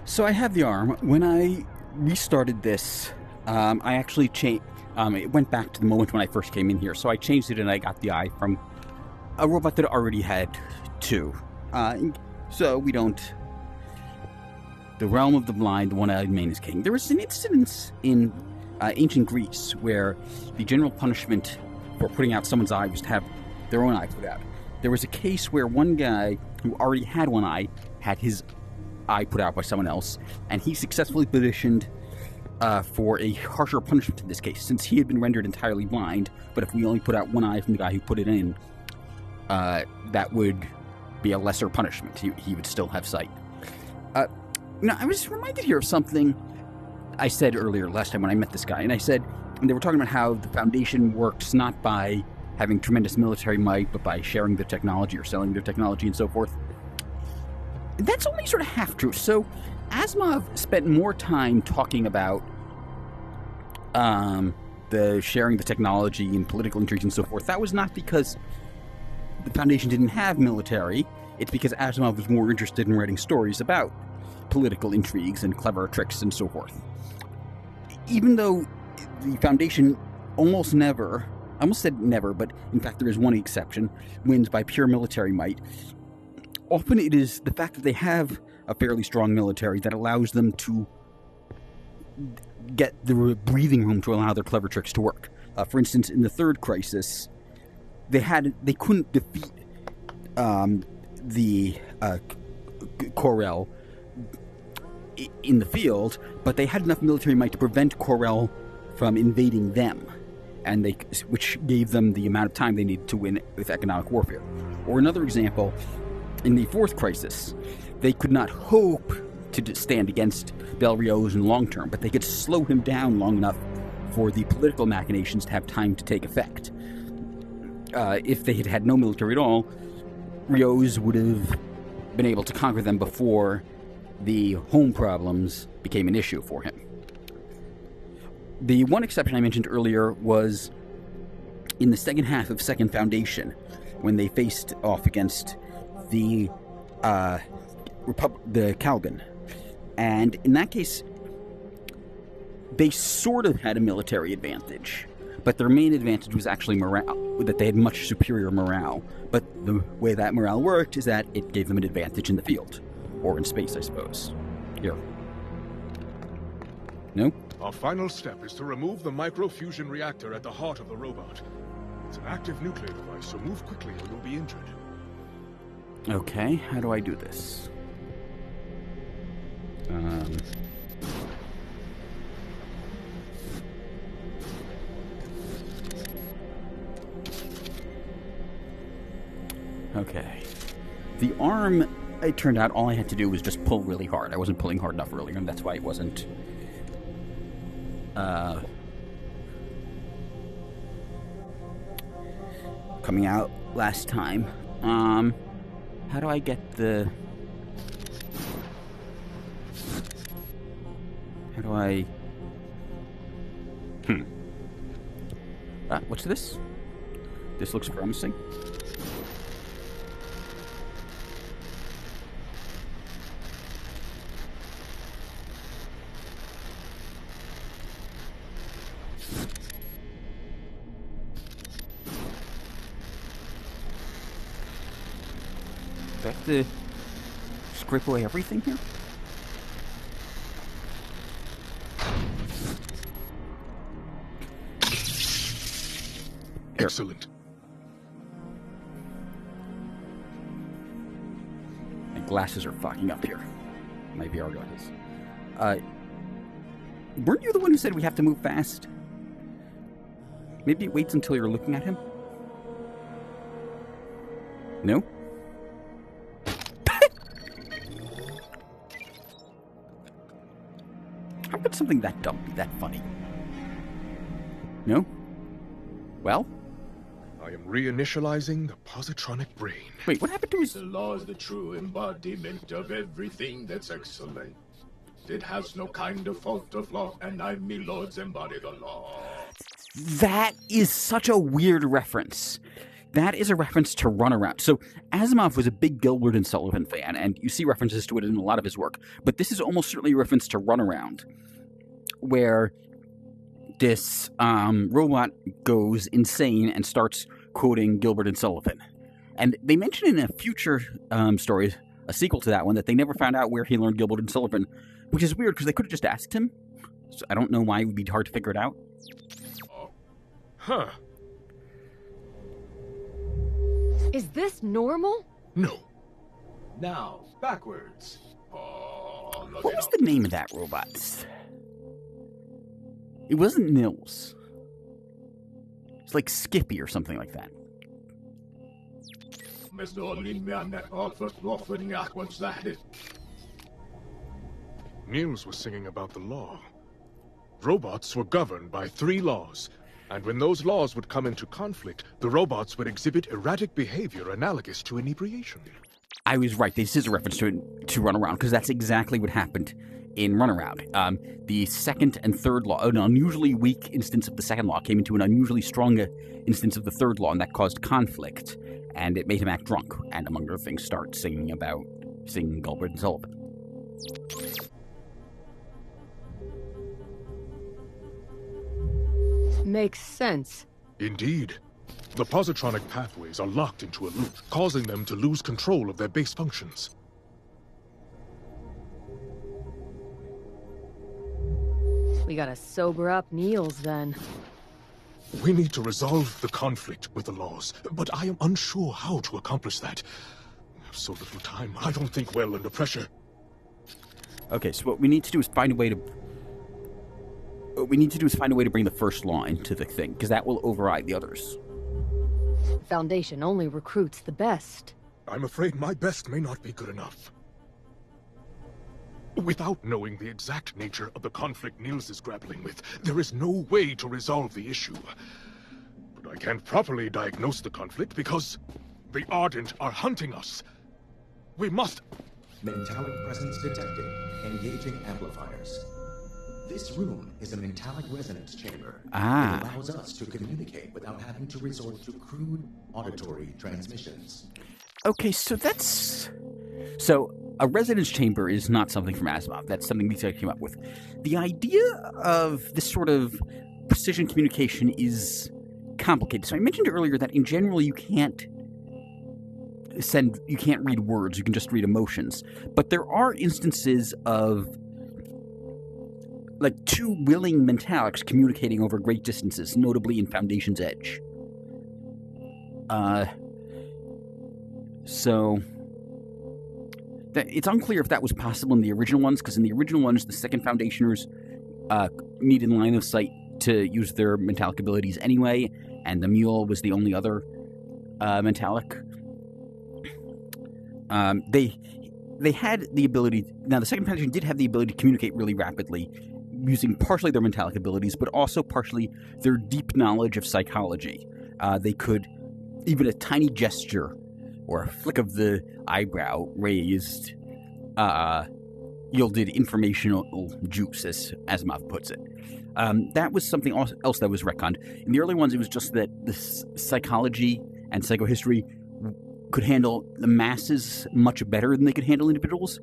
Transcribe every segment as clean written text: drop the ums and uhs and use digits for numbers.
So I have the arm. When I restarted this, I actually changed. It went back to the moment when I first came in here. So I changed it and I got the eye from a robot that already had two. So we don't. The realm of the blind, the one-eyed man is king. There was an instance in ancient Greece where the general punishment for putting out someone's eye was to have their own eye put out. There was a case where one guy who already had one eye had his eye put out by someone else, and he successfully petitioned for a harsher punishment in this case, since he had been rendered entirely blind. But if we only put out one eye from the guy who put it in, that would be a lesser punishment. He would still have sight. Now, I was reminded here of something I said earlier last time when I met this guy, and they were talking about how the Foundation works not by having tremendous military might, but by sharing their technology or selling their technology and so forth. That's only sort of half true. So, Asimov spent more time talking about the sharing the technology and political intrigues and so forth. That was not because the Foundation didn't have military. It's because Asimov was more interested in writing stories about political intrigues and clever tricks and so forth. Even though the Foundation almost never, I almost said never, but in fact there is one exception, wins by pure military might, often it is the fact that they have a fairly strong military that allows them to get the breathing room to allow their clever tricks to work. For instance, in the third crisis, they couldn't defeat the Corel in the field, but they had enough military might to prevent Corel from invading them, which gave them the amount of time they needed to win with economic warfare. Or another example, in the fourth crisis, they could not hope to stand against Belriose in the long term, but they could slow him down long enough for the political machinations to have time to take effect. If they had had no military at all, Riose would have been able to conquer them before the home problems became an issue for him. The one exception I mentioned earlier was in the second half of Second Foundation, when they faced off against the Calgon. And in that case, they sort of had a military advantage, but their main advantage was actually morale, that they had much superior morale. But the way that morale worked is that it gave them an advantage in the field. Or in space, I suppose. Here. No? Our final step is to remove the microfusion reactor at the heart of the robot. It's an active nuclear device, so move quickly or you'll be injured. Okay, how do I do this? Okay. The arm, it turned out all I had to do was just pull really hard. I wasn't pulling hard enough earlier, and that's why it wasn't coming out last time. How do I get the... How do I... What's this? This looks promising. Do I have to scrape away everything here? Excellent. My glasses are fogging up here. My VR glasses. Weren't you the one who said we have to move fast? Maybe it waits until you're looking at him? No? How could something that dumb be that funny? No? Well? I am reinitializing the positronic brain. Wait, what happened to his... The law is the true embodiment of everything that's excellent. It has no kind of fault or flaw, and I, me lords, embody the law. That is such a weird reference. that is a reference to Runaround. So Asimov was a big Gilbert and Sullivan fan, and you see references to it in a lot of his work. But this is almost certainly a reference to Runaround, where this robot goes insane and starts quoting Gilbert and Sullivan. And they mention in a future story, a sequel to that one, that they never found out where he learned Gilbert and Sullivan, which is weird because they could have just asked him. So I don't know why it would be hard to figure it out. Huh. Is this normal? No. Now, backwards. Oh, look What it was up. the name of that robot? It wasn't Nils. It's like Skippy or something like that. Niels was singing about the law. Robots were governed by 3 laws, and when those laws would come into conflict, the robots would exhibit erratic behavior analogous to inebriation. I was right. This is a reference to Runaround, because that's exactly what happened in Runaround. The second and third law, an unusually weak instance of the second law, came into an unusually strong instance of the third law, and that caused conflict, and it made him act drunk, and among other things, start singing Gilbert and Sullivan. Makes sense. Indeed. The positronic pathways are locked into a loop, causing them to lose control of their base functions. We gotta sober up Niels then. We need to resolve the conflict with the laws, but I am unsure how to accomplish that. I have so little time. I don't think well under pressure. Okay, so what we need to do is find a way to bring the first law into the thing, because that will override the others. Foundation only recruits the best. I'm afraid my best may not be good enough. Without knowing the exact nature of the conflict Niels is grappling with, there is no way to resolve the issue. But I can't properly diagnose the conflict because the Ardent are hunting us. We must... Metallic presence detected. Engaging amplifiers. This room is a metallic resonance chamber. Ah. It allows us to communicate without having to resort to crude auditory transmissions. Okay, so a resonance chamber is not something from Asimov. That's something these guys came up with. The idea of this sort of precision communication is complicated. So I mentioned earlier that in general you can't read words, you can just read emotions. But there are instances of like 2 willing metallics communicating over great distances, notably in Foundation's Edge. So it's unclear if that was possible in the original ones, because in the original ones, the second Foundationers needed line of sight to use their metallic abilities anyway, and the Mule was the only other metallic. They had the ability... Now, the second Foundation did have the ability to communicate really rapidly, using partially their metallic abilities, but also partially their deep knowledge of psychology. They could... Even a tiny gesture or a flick of the eyebrow raised yielded informational juice, as Asimov puts it. That was something else that was retconned. In the early ones, it was just that the psychology and psychohistory could handle the masses much better than they could handle individuals.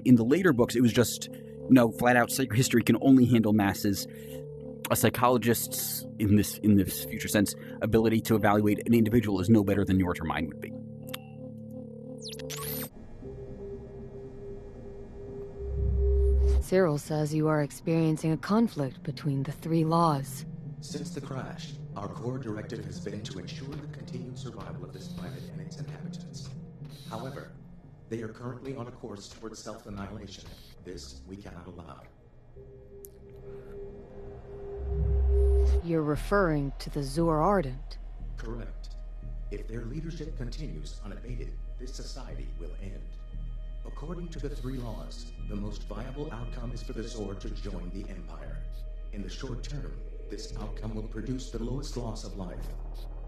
In the later books, it was just, flat out psychohistory can only handle masses. A psychologist's, in this future sense, ability to evaluate an individual is no better than yours or mine would be. Cyril says you are experiencing a conflict between the 3 laws. Since the crash, our core directive has been to ensure the continued survival of this planet and its inhabitants. However, they are currently on a course towards self-annihilation. This we cannot allow. You're referring to the Zur Ardent. Correct. If their leadership continues unabated, this society will end. According to the 3 laws, the most viable outcome is for the Zord to join the Empire. In the short term, this outcome will produce the lowest loss of life.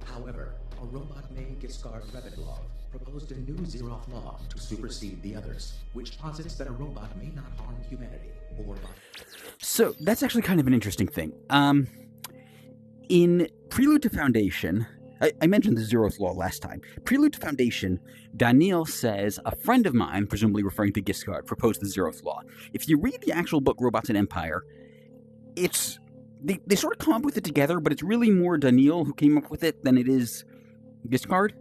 However, a robot named Giscard Revendlov proposed a new Zeroth law to supersede the others, which posits that a robot may not harm humanity or life. So that's actually kind of an interesting thing. In Prelude to Foundation, I mentioned the zeroth law last time. Prelude to Foundation, Daniel says, a friend of mine, presumably referring to Giscard, proposed the zeroth law. If you read the actual book, Robots and Empire, it's... They sort of come up with it together, but it's really more Daniel who came up with it than it is Giscard.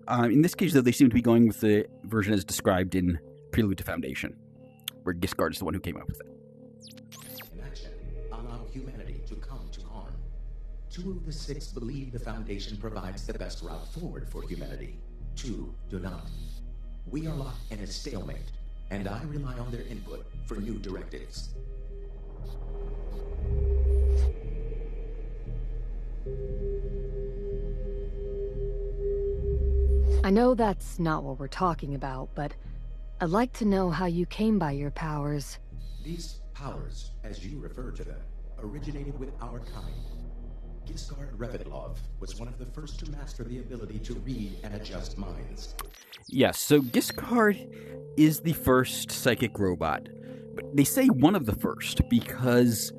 In this case, though, they seem to be going with the version as described in Prelude to Foundation, where Giscard is the one who came up with it. In action, allow humanity to come to harm. 2 of the 6 believe the Foundation provides the best route forward for humanity. 2 do not. We are locked in a stalemate, and I rely on their input for new directives. I know that's not what we're talking about, but I'd like to know how you came by your powers. These powers, as you refer to them, originated with our kind. Giscard Revitloff was one of the first to master the ability to read and adjust minds. Yes, so Giscard is the first psychic robot. But they say one of the first because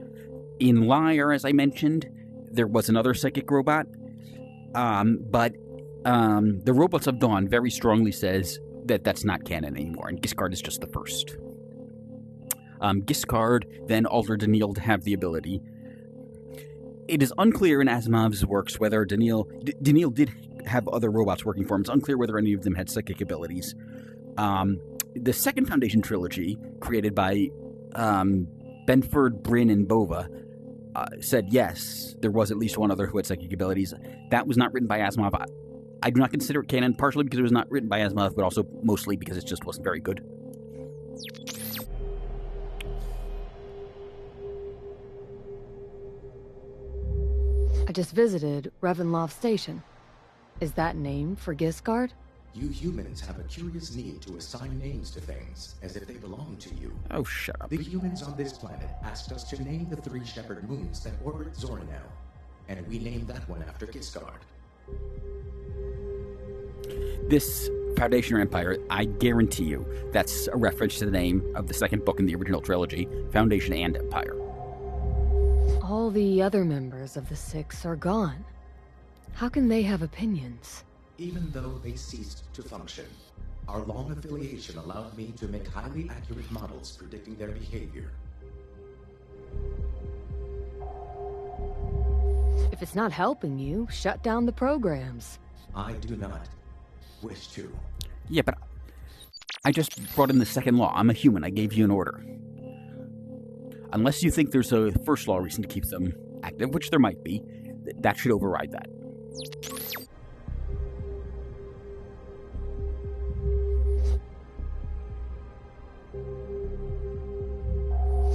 in Lyre, as I mentioned, there was another psychic robot. But the Robots of Dawn very strongly says that that's not canon anymore, and Giscard is just the first. Giscard then altered Daniel to have the ability. It is unclear in Asimov's works whether Daniel did have other robots working for him. It's unclear whether any of them had psychic abilities. The second Foundation trilogy, created by Benford, Bryn, and Bova, said yes, there was at least one other who had psychic abilities. That was not written by Asimov. I do not consider it canon, partially because it was not written by Asimov, but also mostly because it just wasn't very good. I just visited Revenloft Station. Is that name for Giscard? You humans have a curious need to assign names to things, as if they belong to you. Oh, shut up. The humans on this planet asked us to name the 3 shepherd moons that orbit Zorinel, and we named that one after Giscard. This Foundation or Empire, I guarantee you, that's a reference to the name of the second book in the original trilogy, Foundation and Empire. All the other members of the 6 are gone. How can they have opinions? Even though they ceased to function, our long affiliation allowed me to make highly accurate models predicting their behavior. If it's not helping you, shut down the programs. I do not wish to. Yeah, but I just brought in the second law. I'm a human. I gave you an order. Unless you think there's a first law reason to keep them active, which there might be, that should override that.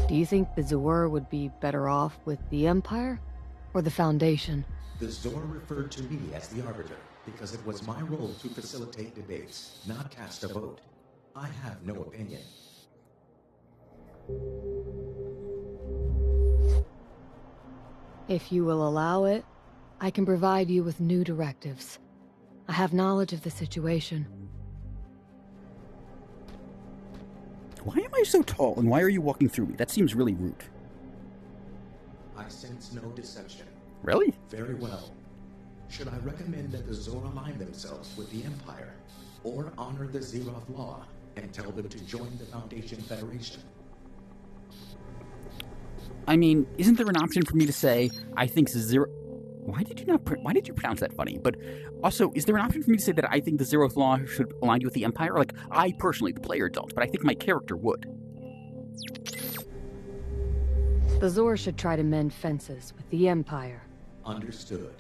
Do you think the Zor would be better off with the Empire or the Foundation? The Zor referred to me as the Arbiter because it was my role to facilitate debates, not cast a vote. I have no opinion. If you will allow it, I can provide you with new directives. I have knowledge of the situation. Why am I so tall, and why are you walking through me? That seems really rude. I sense no deception. Really? Very well. Should I recommend that the Zor align themselves with the Empire, or honor the Zeroth Law and tell them to join the Foundation Federation? I mean, isn't there an option for me to say, I think Zero... Why did you pronounce that funny? But also, is there an option for me to say that I think the Zeroth Law should align you with the Empire? Like, I personally, the player, don't, but I think my character would. The Zor should try to mend fences with the Empire. Understood.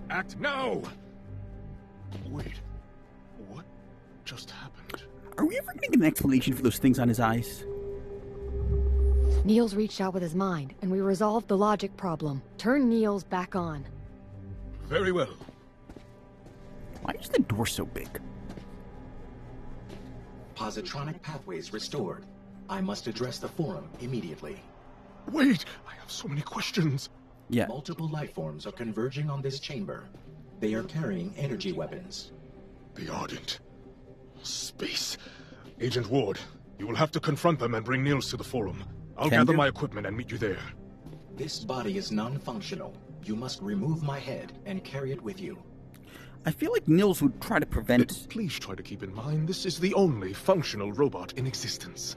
Act now! Wait, what just happened? Are we ever getting an explanation for those things on his eyes? Niels reached out with his mind, and we resolved the logic problem. Turn Niels back on. Very well. Why is the door so big? Positronic pathways restored. I must address the Forum immediately. Wait! I have so many questions! Yeah. Multiple life forms are converging on this chamber. They are carrying energy weapons. The Ardent. Space. Agent Ward, you will have to confront them and bring Niels to the Forum. I'll gather my equipment and meet you there. This body is non-functional. You must remove my head and carry it with you. I feel like Nils would try to prevent... Please try to keep in mind this is the only functional robot in existence.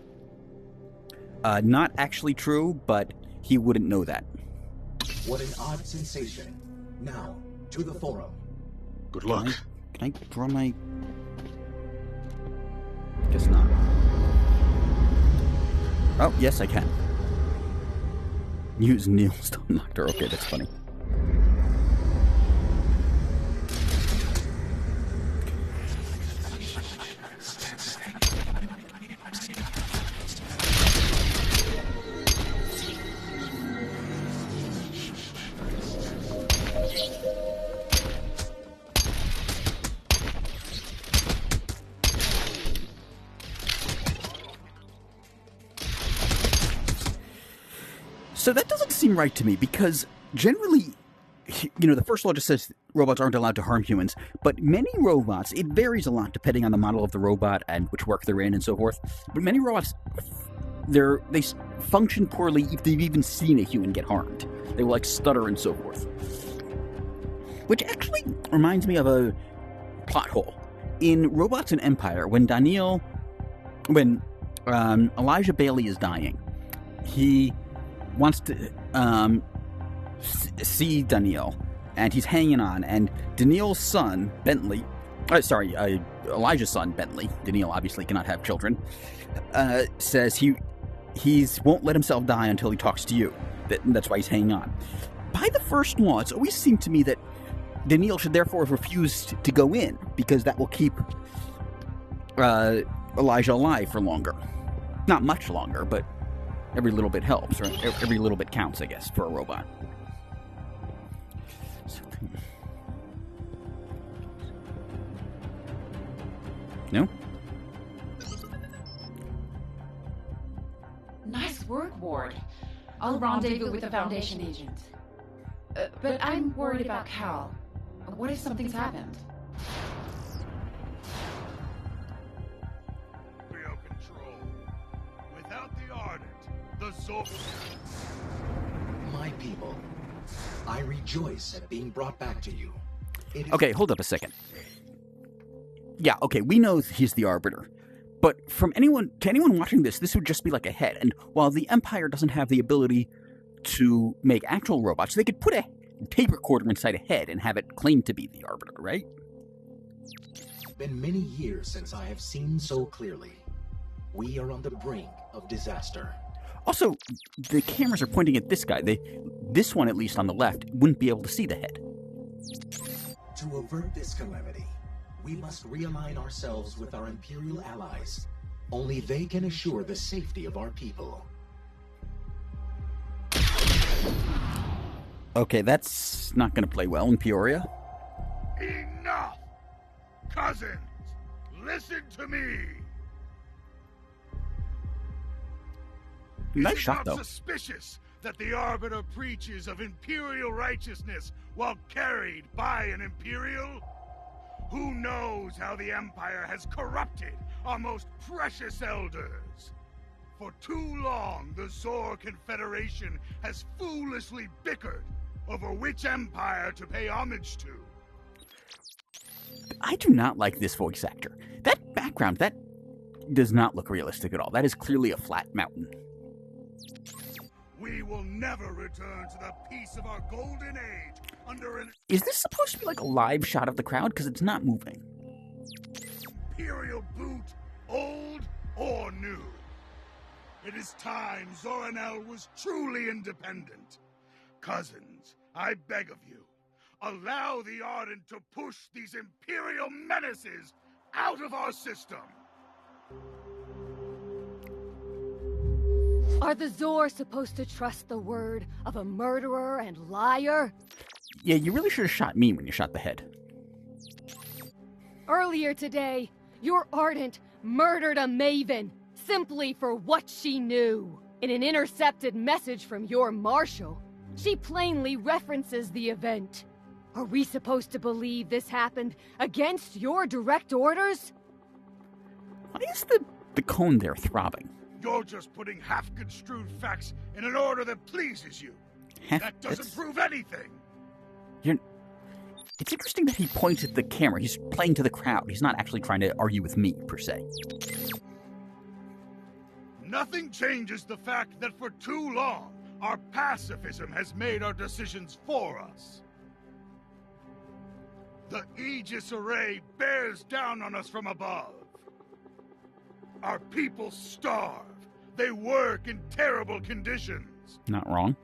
Not actually true, but he wouldn't know that. What an odd sensation. Now, to the forum. Good luck. Can I draw my... Guess not. Oh, yes, I can. Use Nils to unlock her. Okay, that's funny. So that doesn't seem right to me, because generally, the first law just says robots aren't allowed to harm humans, but many robots, it varies a lot depending on the model of the robot and which work they're in and so forth, but many robots, they function poorly if they've even seen a human get harmed. They will, stutter and so forth. Which actually reminds me of a plot hole. In Robots and Empire, when Elijah Bailey is dying, he wants to see Daniel, and he's hanging on, and Daniel's son, Bentley, Elijah's son, Bentley, Daniel obviously cannot have children, says he won't let himself die until he talks to you. That's why he's hanging on. By the first law, it's always seemed to me that Daniel should therefore have refused to go in, because that will keep Elijah alive for longer. Not much longer, but every little bit helps, or every little bit counts, I guess, for a robot. No? Nice work, Ward. I'll rendezvous with the Foundation agent. But I'm worried about Cal. What if something's happened? Real control. Without the Ardent, the Zor... My people, I rejoice at being brought back to you. Okay, hold up a second. Yeah, okay, we know he's the Arbiter. But to anyone watching this would just be like a head. And while the Empire doesn't have the ability to make actual robots, they could put a tape recorder inside a head and have it claimed to be the Arbiter, right? It's been many years since I have seen so clearly. We are on the brink of disaster. Also, the cameras are pointing at this guy. This one, at least on the left, wouldn't be able to see the head. To avert this calamity, we must realign ourselves with our Imperial allies. Only they can assure the safety of our people. Okay, that's not going to play well in Peoria. Enough! Cousins, listen to me! Nice shot, though. Is it not suspicious that the Arbiter preaches of Imperial righteousness while carried by an Imperial? Who knows how the Empire has corrupted our most precious elders? For too long, the Zor Confederation has foolishly bickered over which empire to pay homage to. I do not like this voice actor. That background, that does not look realistic at all. That is clearly a flat mountain. We will never return to the peace of our golden age under an... Is this supposed to be like a live shot of the crowd? Because it's not moving. Imperial boot, old or new. It is time Zoranel was truly independent. Cousins, I beg of you, allow the Ardent to push these Imperial menaces out of our system. Are the Zor supposed to trust the word of a murderer and liar? Yeah, you really should have shot me when you shot the head. Earlier today, your Ardent murdered a Maven, simply for what she knew. In an intercepted message from your Marshal, she plainly references the event. Are we supposed to believe this happened against your direct orders? Why is the cone there throbbing? You're just putting half-construed facts in an order that pleases you. That doesn't prove anything. It's interesting that he points at the camera. He's playing to the crowd. He's not actually trying to argue with me, per se. Nothing changes the fact that for too long, our pacifism has made our decisions for us. The Aegis Array bears down on us from above. Our people starve. They work in terrible conditions. Not wrong.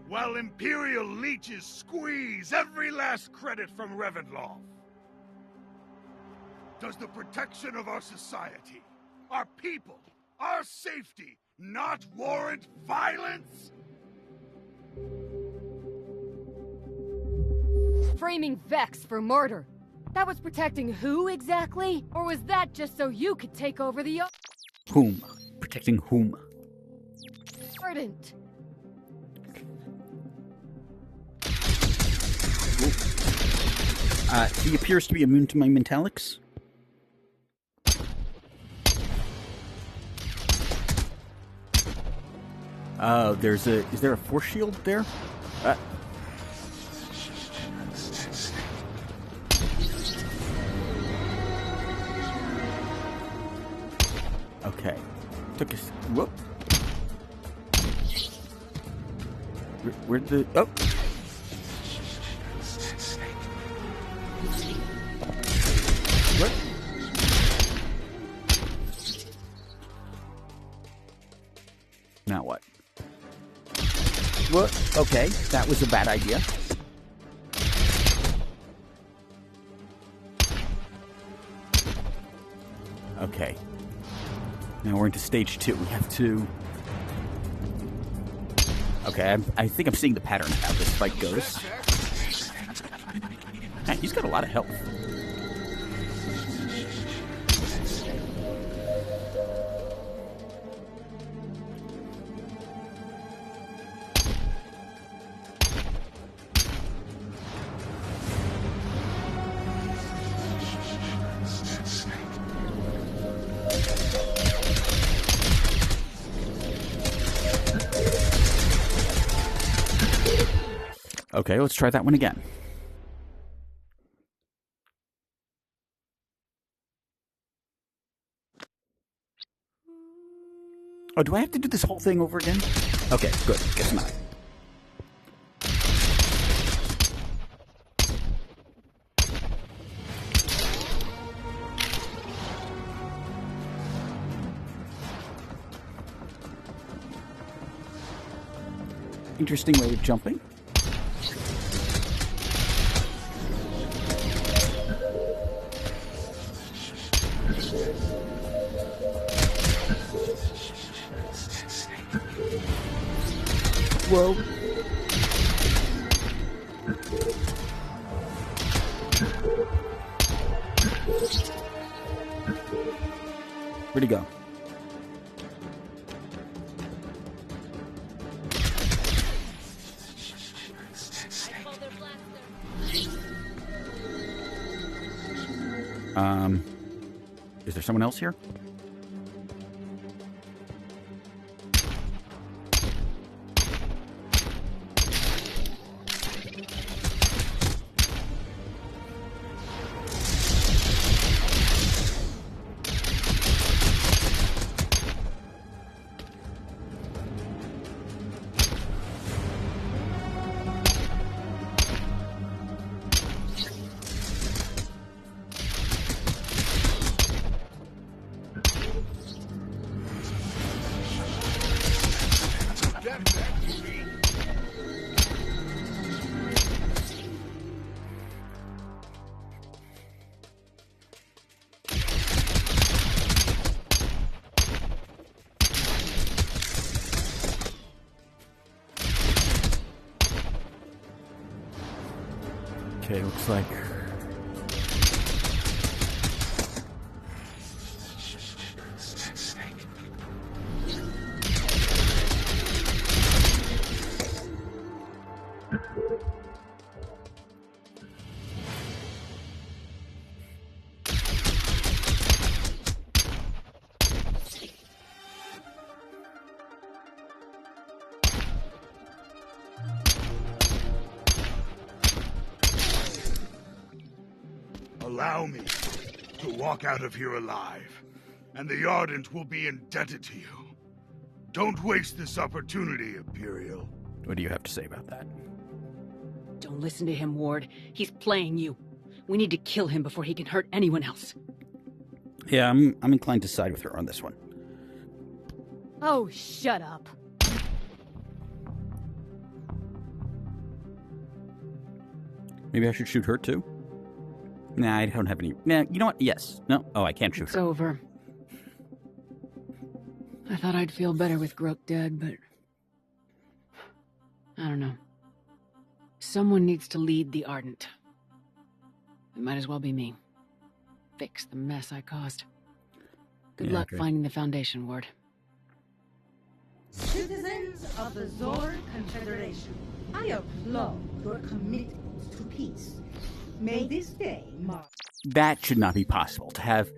While Imperial leeches squeeze every last credit from Revendloff. Does the protection of our society, our people, our safety, not warrant violence? Framing Vex for murder. That was protecting who exactly? Or was that just so you could take over the Whom? Protecting whom? Ardent? He appears to be immune to my metallics. Is there a force shield there? Okay. Took us. Whoop. Where'd the. Oh! What? Now what? What? Okay, that was a bad idea. Okay. Now we're into stage 2. We have to... Okay, I think I'm seeing the pattern of how this fight goes. Man, he's got a lot of health. Okay, let's try that one again. Oh, do I have to do this whole thing over again? Okay, good. Guess not. Interesting way of jumping. Whoa. Where'd he go? Is there someone else here? Okay, looks like... Allow me to walk out of here alive, and the Ardent will be indebted to you. Don't waste this opportunity, Imperial. What do you have to say about that? Don't listen to him, Ward. He's playing you. We need to kill him before he can hurt anyone else. Yeah, I'm inclined to side with her on this one. Oh, shut up. Maybe I should shoot her too? Nah, I don't have any... Nah, you know what? Yes. No? Oh, I can't shoot It's her. over. I thought I'd feel better with Grook dead, but... I don't know. Someone needs to lead the Ardent. It might as well be me. Fix the mess I caused. Good luck finding the Foundation, Ward. Citizens of the Zor Confederation, I applaud your commitment to peace. May this day mark... That should not be possible, to have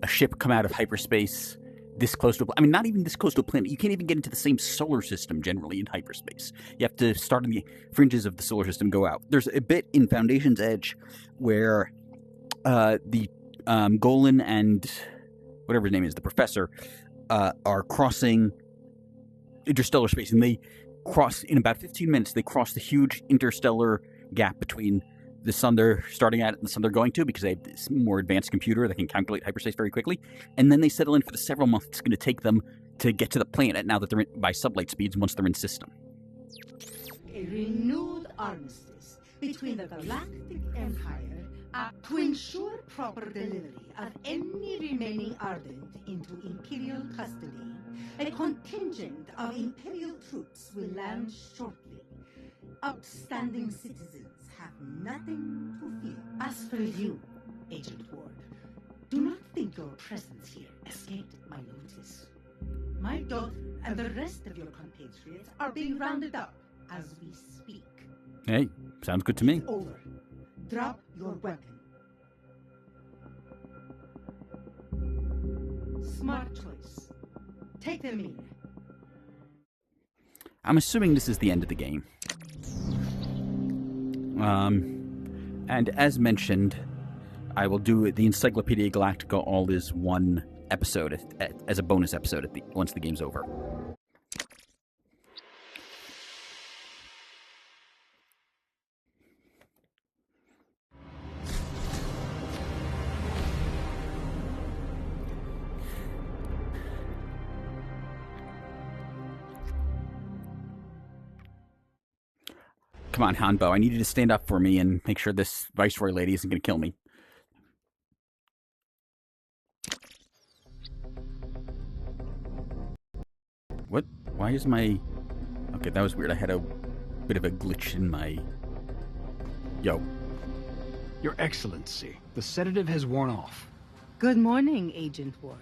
a ship come out of hyperspace this close to... I mean, not even this close to a planet. You can't even get into the same solar system, generally, in hyperspace. You have to start in the fringes of the solar system, go out. There's a bit in Foundation's Edge where the Golan and whatever his name is, the professor, are crossing interstellar space, and they cross, in about 15 minutes, they cross the huge interstellar gap between the sun they're starting at and the sun they're going to, because they have this more advanced computer that can calculate hyperspace very quickly, and then they settle in for the several months it's going to take them to get to the planet now that they're by sublight speeds once they're in system. A renewed armistice between the Galactic Empire to ensure proper delivery of any remaining Ardent into Imperial custody. A contingent of Imperial troops will land shortly. Upstanding citizens have nothing to fear. As for you, Agent Ward, do not think your presence here escaped my notice. My daughter and the rest of your compatriots are being rounded up as we speak. Hey, sounds good to me. It's over. Drop your weapon. Smart choice. Take them in. I'm assuming this is the end of the game. And as mentioned, I will do the Encyclopedia Galactica All Is One episode as a bonus episode once the game's over. Come on, Hanbo, I need you to stand up for me and make sure this Viceroy lady isn't going to kill me. What? Why is my... Okay, that was weird. I had a bit of a glitch in my... Yo. Your Excellency, the sedative has worn off. Good morning, Agent Ward.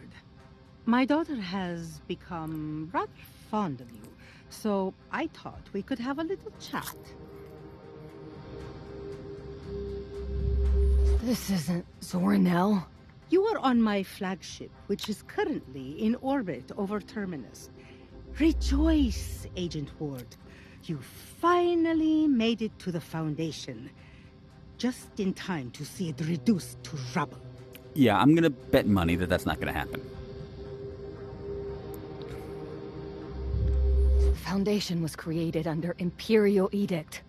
My daughter has become rather fond of you, so I thought we could have a little chat. This isn't Zornell. You are on my flagship, which is currently in orbit over Terminus. Rejoice, Agent Ward. You finally made it to the Foundation. Just in time to see it reduced to rubble. Yeah, I'm going to bet money that that's not going to happen. The Foundation was created under Imperial Edict.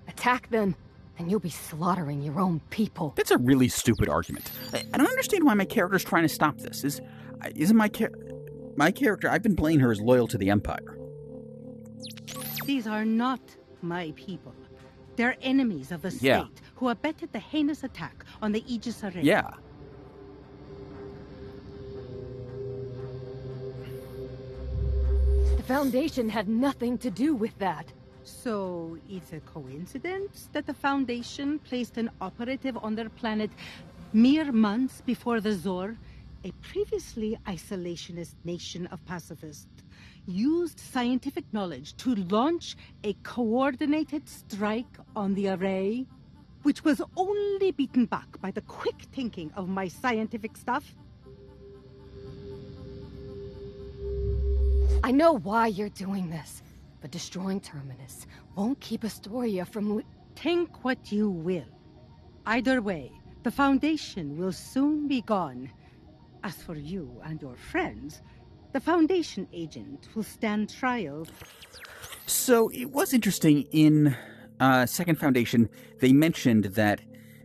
Attack them, and you'll be slaughtering your own people. That's a really stupid argument. I don't understand why my character's trying to stop this. Isn't my character, I've been playing her as loyal to the Empire. These are not my people. They're enemies of the state who abetted the heinous attack on the Aegis Array. Yeah. The Foundation had nothing to do with that. So, it's a coincidence that the Foundation placed an operative on their planet mere months before the Zor, a previously isolationist nation of pacifists, used scientific knowledge to launch a coordinated strike on the array, which was only beaten back by the quick thinking of my scientific staff. I know why you're doing this, but destroying Terminus won't keep Astoria from... Think what you will. Either way, the The Foundation will soon be gone. As for you and your friends, the Foundation agent will stand trial. So it was interesting in Second Foundation, they mentioned that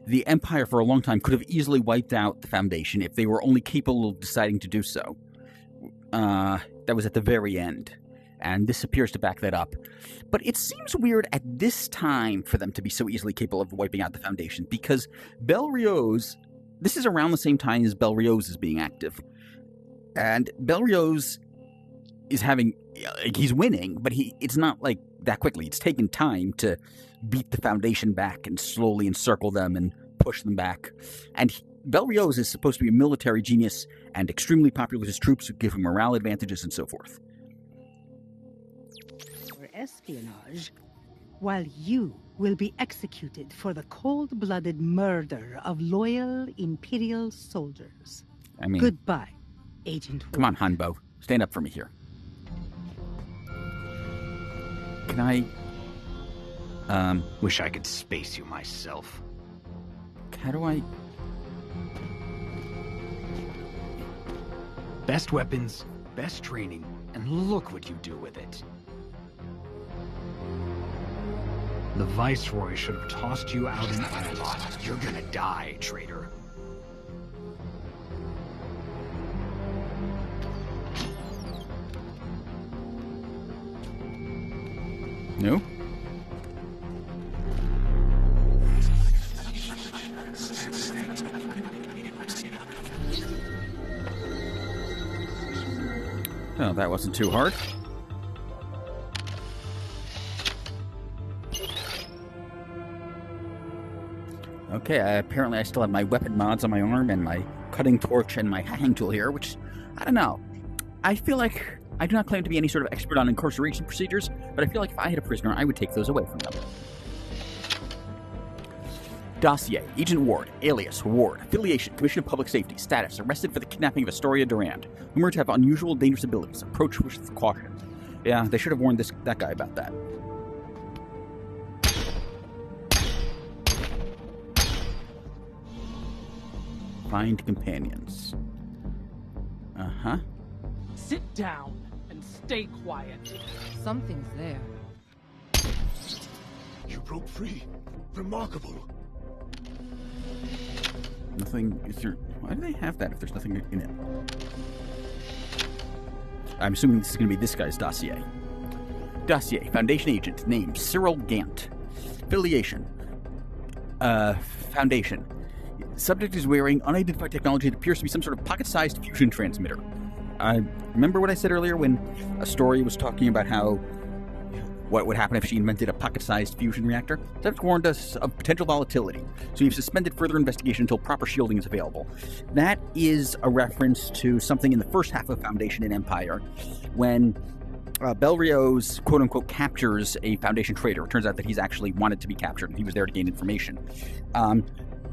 the Empire for a long time could have easily wiped out the Foundation if they were only capable of deciding to do so. That was at the very end. And this appears to back that up. But it seems weird at this time for them to be so easily capable of wiping out the Foundation, because Belriose, this is around the same time as Belriose is being active. And Belriose is he's winning, but it's not like that quickly. It's taken time to beat the Foundation back and slowly encircle them and push them back. And Belriose is supposed to be a military genius and extremely popular with his troops who give him morale advantages and so forth. For espionage, while you will be executed for the cold-blooded murder of loyal Imperial soldiers. I mean, goodbye, Agent Come on, Hanbo. Stand up for me here. Can I... Wish I could space you myself. How do I... Best weapons, best training, and look what you do with it. The Viceroy should have tossed you out in Ardent. You're gonna die, traitor. No? Oh, that wasn't too hard. Okay, apparently I still have my weapon mods on my arm and my cutting torch and my hacking tool here, which, I don't know. I feel like I do not claim to be any sort of expert on incarceration procedures, but I feel like if I had a prisoner, I would take those away from them. Dossier, Agent Ward, alias Ward, affiliation, Commission of Public Safety, status, arrested for the kidnapping of Astoria Durand, rumored to have unusual dangerous abilities, approach with caution. Yeah, they should have warned that guy about that. Find companions. Uh-huh. Sit down and stay quiet. Something's there. You broke free. Remarkable. Nothing. Is there? Why do they have that if there's nothing in it? I'm assuming this is going to be this guy's dossier. Dossier. Foundation agent. Name Cyril Gant. Affiliation. Foundation. Subject is wearing unidentified technology that appears to be some sort of pocket-sized fusion transmitter. Remember what I said earlier when Astoria was talking about how what would happen if she invented a pocket-sized fusion reactor? That warned us of potential volatility, so we've suspended further investigation until proper shielding is available. That is a reference to something in the first half of Foundation and Empire, when Belriose, quote-unquote, captures a Foundation traitor. It turns out that he's actually wanted to be captured, and he was there to gain information.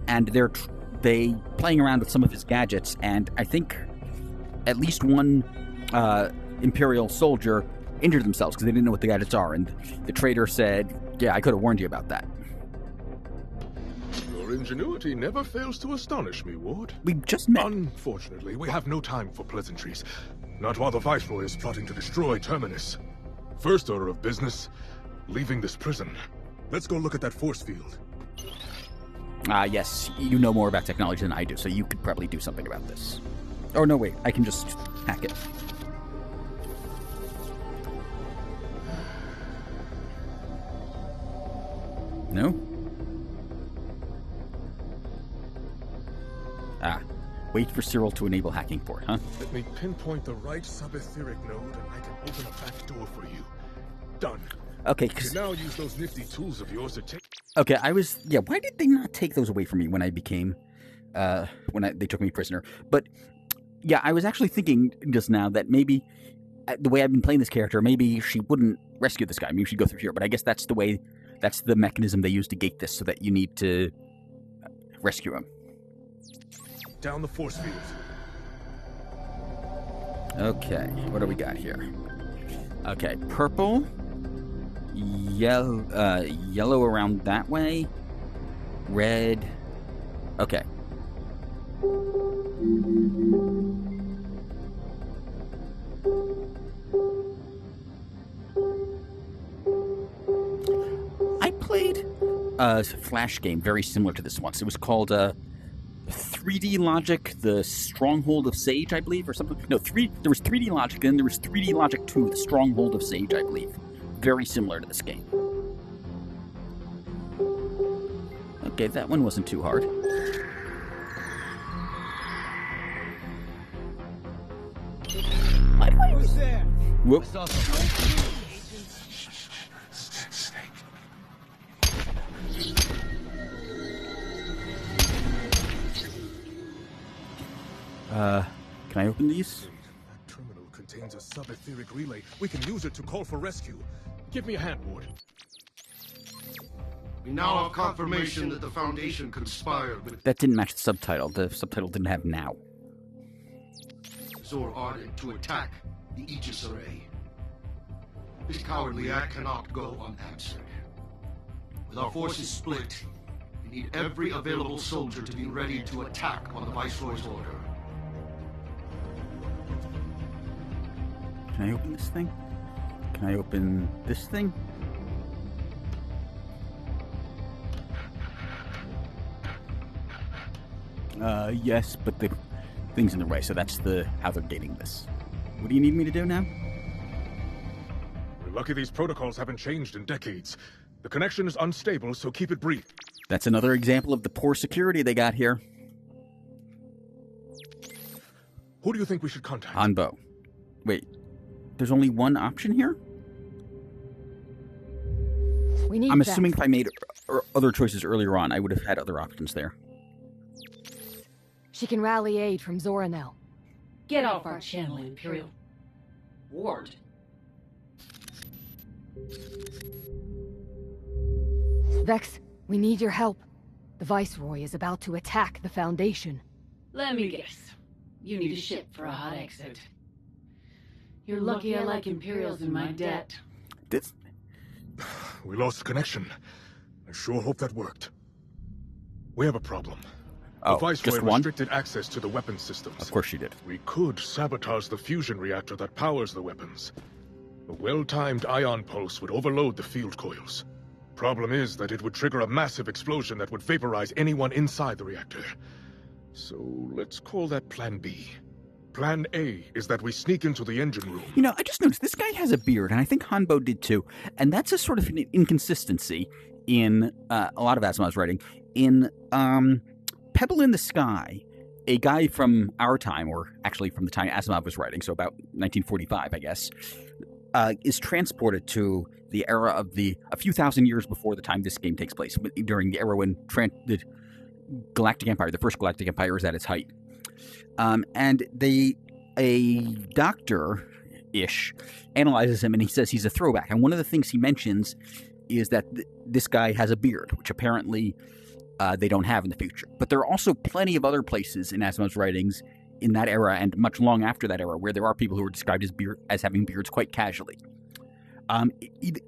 And they're playing around with some of his gadgets, and I think at least one Imperial soldier injured themselves because they didn't know what the gadgets are, and the traitor said, yeah, I could have warned you about that. Your ingenuity never fails to astonish me, Ward. We just met. Unfortunately, we have no time for pleasantries. Not while the Viceroy is plotting to destroy Terminus. First order of business, leaving this prison. Let's go look at that force field. Yes, you know more about technology than I do, so you could probably do something about this. Oh, no, wait, I can just hack it. No? Wait for Cyril to enable hacking port, huh? Let me pinpoint the right subetheric node and I can open a back door for you. Done. Okay, You can now use those nifty tools of yours to take... Okay, why did they not take those away from me when I became, they took me prisoner? But, yeah, I was actually thinking just now that maybe, the way I've been playing this character, maybe she wouldn't rescue this guy. Maybe she'd go through here, but I guess that's the mechanism they use to gate this, so that you need to rescue him. Down the force field. Okay, what do we got here? Okay, purple, yellow around that way, red. Okay, I played a Flash game very similar to this once. It was called 3D Logic, The Stronghold of Sage, I believe, or something. No, there was 3D Logic, and then there was 3D Logic 2, The Stronghold of Sage, I believe. Very similar to this game. Okay, that one wasn't too hard. Who's there? Whoop. Can I open these? That terminal contains a sub-etheric relay. We can use it to call for rescue. Give me a hand, Ward. We now have confirmation that the Foundation conspired with That didn't match the subtitle. The subtitle didn't have now. Zor Ardent to attack the Aegis Array. This cowardly act cannot go unanswered. With our forces split, we need every available soldier to be ready to attack on the Viceroy's order. Can I open this thing? Can I open this thing? Yes, but the thing's in the way, so that's how they're dating this. What do you need me to do now? We're lucky these protocols haven't changed in decades. The connection is unstable, so keep it brief. That's another example of the poor security they got here. Who do you think we should contact? Hanbo. Wait, there's only one option here? We need I'm assuming if I made other choices earlier on, I would have had other options there. She can rally aid from Zoranel. Get off our channel, Imperial. Ward. Vex, we need your help. The Viceroy is about to attack the Foundation. Let me guess. You need a ship for a hot exit. You're lucky I like Imperials in my debt. We lost connection. I sure hope that worked. We have a problem. Oh, the Viceroy just one? restricted access to the weapons systems. Of course she did. We could sabotage the fusion reactor that powers the weapons. A well-timed ion pulse would overload the field coils. Problem is that it would trigger a massive explosion that would vaporize anyone inside the reactor. So let's call that Plan B. Plan A is that we sneak into the engine room. You know, I just noticed this guy has a beard, and I think Hanbo did too. And that's a sort of an inconsistency in a lot of Asimov's writing. In Pebble in the Sky, a guy from our time, or actually from the time Asimov was writing, so about 1945, I guess, is transported to the era of a few thousand years before the time this game takes place, during the era when the Galactic Empire, the first Galactic Empire, is at its height. And a doctor-ish analyzes him, and he says he's a throwback. And one of the things he mentions is that this guy has a beard, which apparently they don't have in the future. But there are also plenty of other places in Asimov's writings in that era and much long after that era where there are people who are described as having beards quite casually.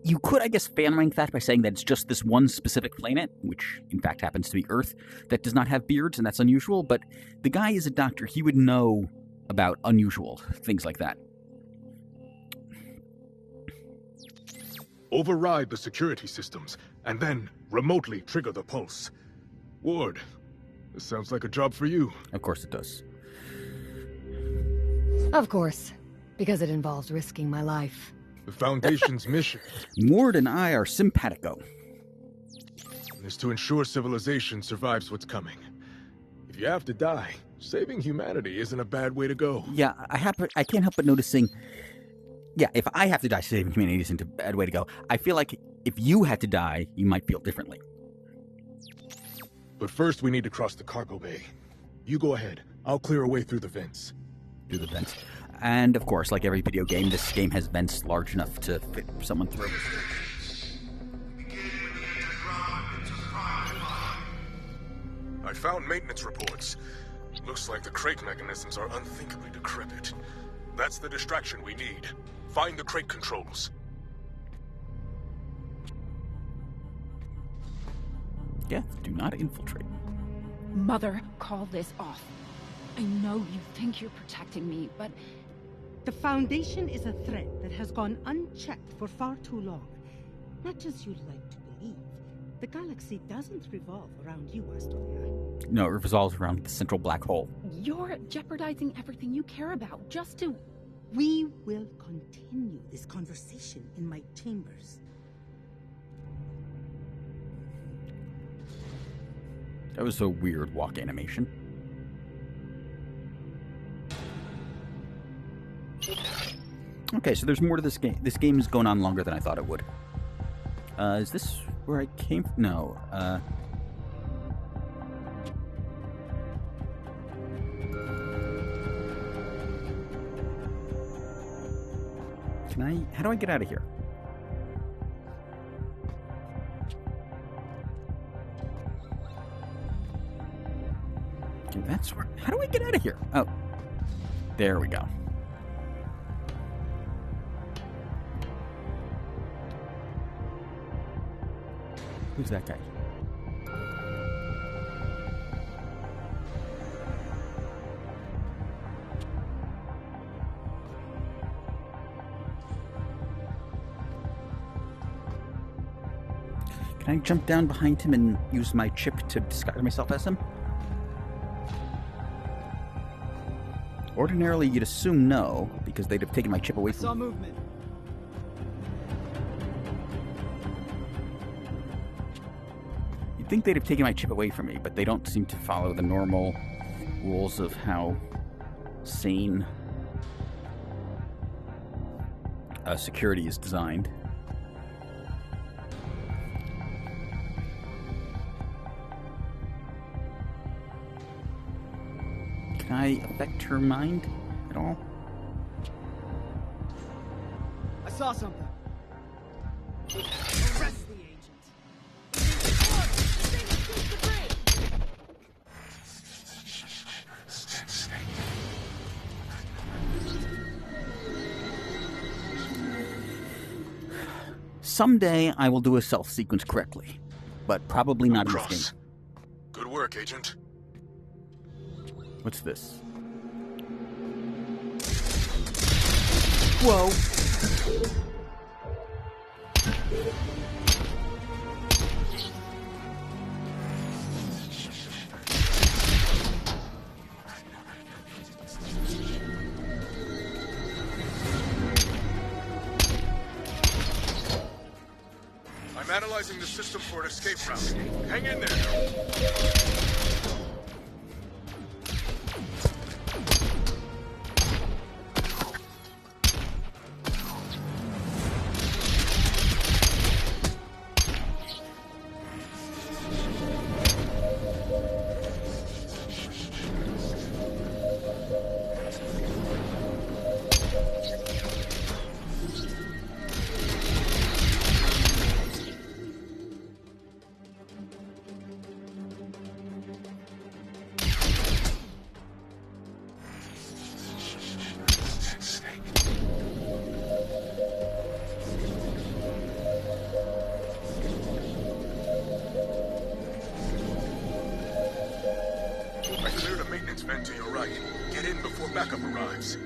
You could, I guess, fan rank that by saying that it's just this one specific planet, which in fact happens to be Earth, that does not have beards, and that's unusual. But the guy is a doctor. He would know about unusual things like that. Override the security systems, and then remotely trigger the pulse. Ward, this sounds like a job for you. Of course it does. Of course, because it involves risking my life. The Foundation's mission Ward and I are simpatico. is to ensure civilization survives what's coming. If you have to die, saving humanity isn't a bad way to go. Yeah, I can't help but noticing. Yeah, if I have to die, saving humanity isn't a bad way to go. I feel like if you had to die, you might feel differently. But first, we need to cross the cargo bay. You go ahead. I'll clear a way through the vents. Through the vents. And, of course, like every video game, this game has vents large enough to fit someone through. I found maintenance reports. Looks like the crate mechanisms are unthinkably decrepit. That's the distraction we need. Find the crate controls. Yeah, do not infiltrate. Mother, call this off. I know you think you're protecting me, but... The Foundation is a threat that has gone unchecked for far too long. Not as you'd like to believe. The galaxy doesn't revolve around you, Astoria. No, it revolves around the central black hole. You're jeopardizing everything you care about just to... We will continue this conversation in my chambers. That was a weird walk animation. Okay, so there's more to this game. This game is going on longer than I thought it would. Is this where I came from? No. How do I get out of here? Okay, that's where... How do I get out of here? Oh. There we go. Who's that guy? Can I jump down behind him and use my chip to disguise myself as him? Ordinarily, you'd assume no, because they'd have taken my chip away from me. I saw movement. You'd think they'd have taken my chip away from me, but they don't seem to follow the normal rules of how sane security is designed. Can I affect her mind at all? I saw something. Arrest the agent. Someday I will do a stealth sequence correctly, but probably not in this game. Good work, Agent. What's this? Whoa! I'm analyzing the system for an escape route. Hang in there. Vent to your right. Get in before backup arrives.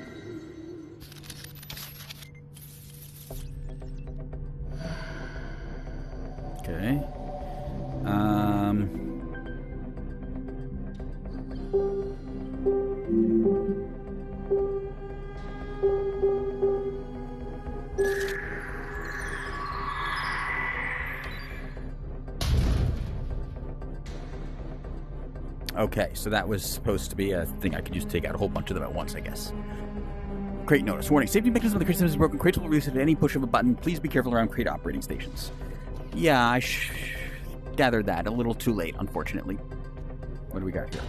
Okay. Okay, so that was supposed to be a thing I could use to take out a whole bunch of them at once, I guess. Crate notice. Warning. Safety mechanism of the crate system is broken. Crates will be released at any push of a button. Please be careful around crate operating stations. Yeah, I gathered that. A little too late, unfortunately. What do we got here?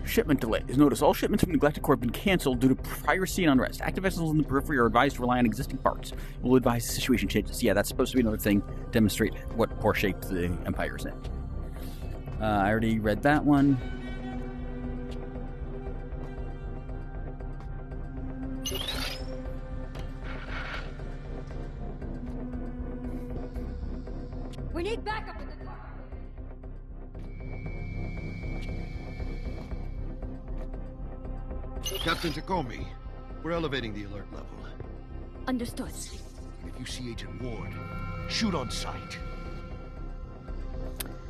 Shipment delays. Notice all shipments from the Neglected Corp have been canceled due to piracy and unrest. Active vessels in the periphery are advised to rely on existing parts. We'll advise the situation changes. Yeah, that's supposed to be another thing. Demonstrate what poor shape the Empire's in. I already read that one. We need backup. Captain Takomi, we're elevating the alert level. Understood. And if you see Agent Ward, shoot on sight.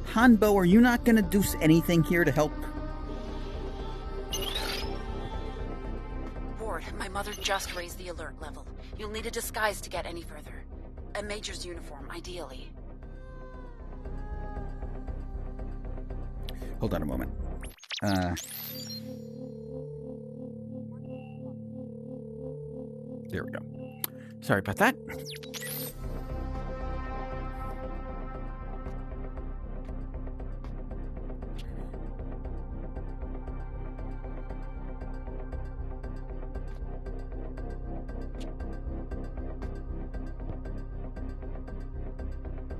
Hanbo, are you not gonna do anything here to help? Ward, my mother just raised the alert level. You'll need a disguise to get any further. A major's uniform, ideally. Hold on a moment. There we go. Sorry about that.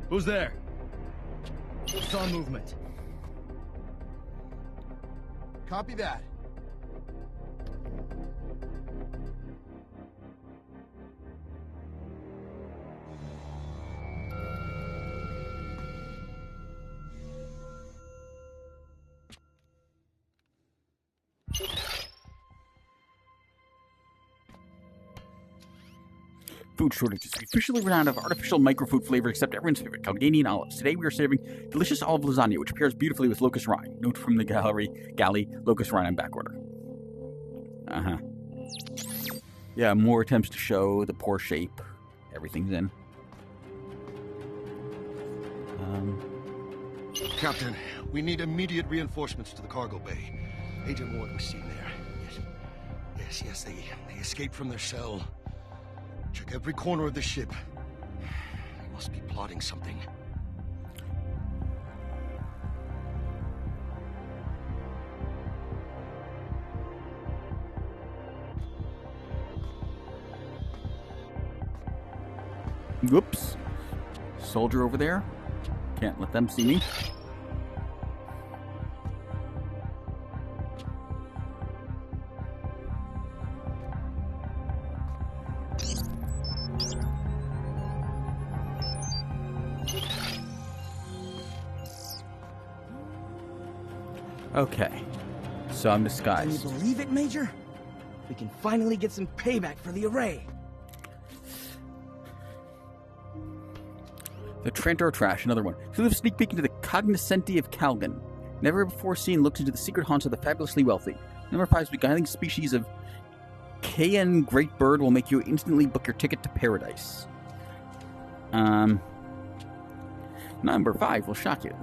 Who's there? It's on movement. Copy that. Food shortages. We officially ran out of artificial microfood flavor except everyone's favorite Calganian olives. Today we are serving delicious olive lasagna, which pairs beautifully with locust rind. Note from the galley, locust rind on back order. Yeah, more attempts to show the poor shape everything's in. Captain, we need immediate reinforcements to the cargo bay. Agent Ward was seen there. Yes, they escaped from their cell. Check every corner of the ship. They must be plotting something. Whoops. Soldier over there. Can't let them see me. Okay, so I'm disguised. Can you believe it, Major? We can finally get some payback for the array. The Trantor Trash, another one. So we have a sneak peek into the cognoscenti of Calgan. Never before seen looks into the secret haunts of the fabulously wealthy. Number 5's beguiling species of Kayan Great Bird will make you instantly book your ticket to paradise. Number 5 will shock you.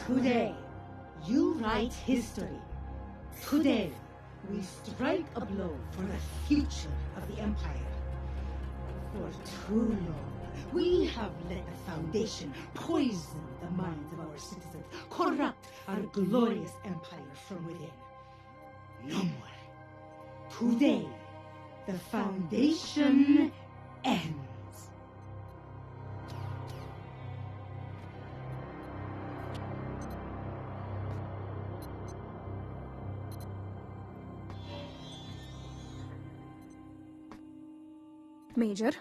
Today, you write history. Today, we strike a blow for the future of the Empire. For too long, we have let the Foundation poison the minds of our citizens, corrupt our glorious Empire from within. No more. Today, the Foundation ends. Major?